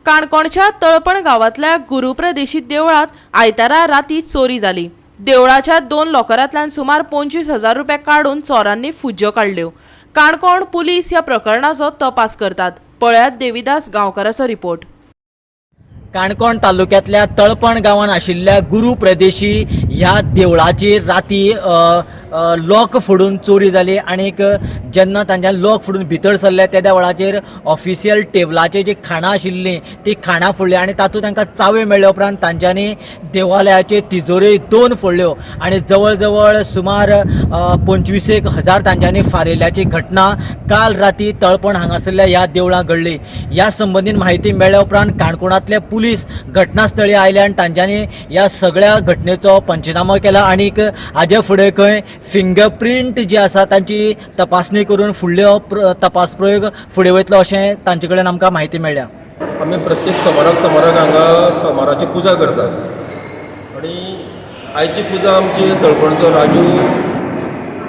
काणकोणच्या तळपण गावातल्या गुरुप्रदेशीत देवळात आयतारा राती चोरी जाली। देवळाच्या 2 लॉकरांतल्यान सुमार 25,000 रुपये काढून चोरांनी फुज्यो काढल्यो। काणकोण पुलीस ह्या प्रकरणाचो तपास करतात। पळयात देविदास गांवकाराचो रिपोर्ट। काणकोण तालुक्यातल्या तळपण गांवांत आशिल्ल्या गुरुप्रदेशी ह्या देवळाचेर राती लॉक फोडून चोरी जाली आनीक जेन्ना तांच्या लॉक फोडून भितर सरले त्या वेळाचेर ऑफिशियल टेबलाचेर जी खाणां आशिल्लीं ती खाणां फोडली आनी तातूंत तांकां चावे मेळ्ळे उपरांत तांच्यांनी देवालयाचे तिजोरी 2 फोडल्यो आनी जवळ जवळ सुमार 25,000 तांच्यांनी फारिल्ल्याची घटना काल राती तळपण हांगासरल्या ह्या देवळांत घडली। ह्या संबंधीत म्हायती मेळ्ळ्या उपरांत काणकोणांतले पुलीस घटनास्थळी आयले आनी तांच्यांनी ह्या सगळ्या घटनेचो पंचनामो केला आनीक हाजे फुडें खंय फिंगरप्रिंट जी आसा तांची तपासणी करून फुडल्यो तपास प्रयोग फुडें वयतलो अशें तांचे कडेन आमकां म्हायती मेळ्ळ्या। आमी प्रत्येक सोमाराक हांगा सोमाराची पुजा करतात आनी आयची पुजा आमची तळपणचो राजू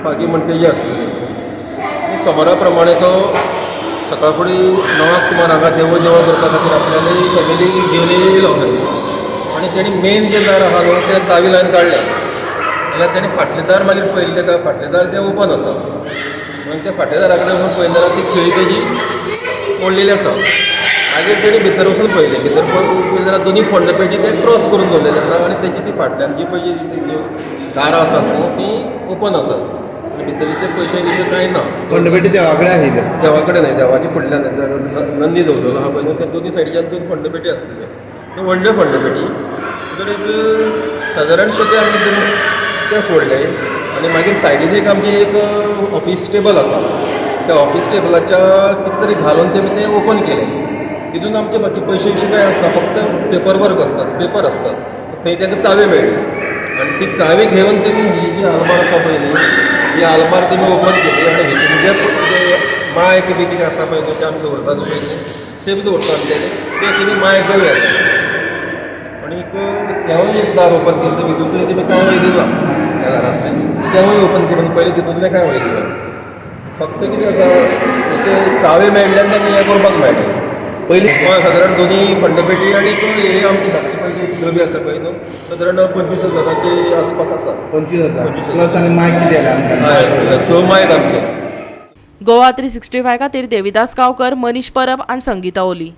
पागी म्हणटेची आसतली। सोमारा प्रमाणे तो सकाळ फुडें 9 सुमार हांगा देवळ करपा खातीर आपल्याली फॅमिली घेवन येयलो आनी तेणी मेन जे दार आहा न्हू ते चावी लावन काडले जाल्यार तेणी फाटले दार मागीर पयले तेका फाटले दार ते ओपन आसा आनी त्या फाटल्या दारा कडेन वचून पयले जाल्यार ती खिळी तेजी मोडलेली आसा। मागीर तेणी भितर वचून पयले भितर पळयले जाल्यार दोनी फोंड पेटी ते क्रॉस करून दवरलेले आसा आनी तेजी ती फाटल्यान जी पळय जी दारां आसात न्हू ती ओपन आसात आनी भितर ते पयशे बिशे कांय ना। फोंडपेटी देवा कडेन आशिल्ल्यो? देवा कडेन न्हय, देवाच्या फुडल्यान नंदी दवरलेलो आहा पळय ते दोनी सायडीच्यान 2 फोंडपेटी आसतल्यो त्यो व्हडल्यो फोंडपेटी सादारणशे ते आमी ते फोडले आनी मागीर सायडीन एक आमची एक ऑफिस टेबल आसा त्या ऑफिस टेबलाच्या कितें तरी घालून ते ओपन केलें। तितून आमचे बाकी पयशे बिशे कांय आसना, फक्त पेपर वर्क असतात, पेपर असतात। थंय तांकां चावी मेळ्ळी आनी ती चावी घेवन तेमी ही जी आलमार आसा पळय न्ही ही आलमार तेमी ओपन केली आनी भितर जे मायक बी कितें आसा पळय ते आमी दवरतात पळय सेफ दवरतात ते तेमी मायक घेवया आनीक तेवूय एक दार ओपन केलें भितून तेमी कांय वयली ना त्या दारांतलें तेवूय ओपन करून पयलीं तितूंतलें कांय वयली ना। फक्त कितें आसा ते चावे मेळ्ळ्यान तेमी हें करपाक मेळ्ळें पयलीं सादारण दोनी फंडपेटी आनीक हे आमची धाकटी पयली डबी आसा पळय न्हू सादारण 25,000चे आसपास आसा। 25,000 प्लस आनी मायक कितें आयला? हय 6 मायक आमचे। गोवा 365 खातीर देविदास गांवकर, मनीष परब आनी संगीता ओली।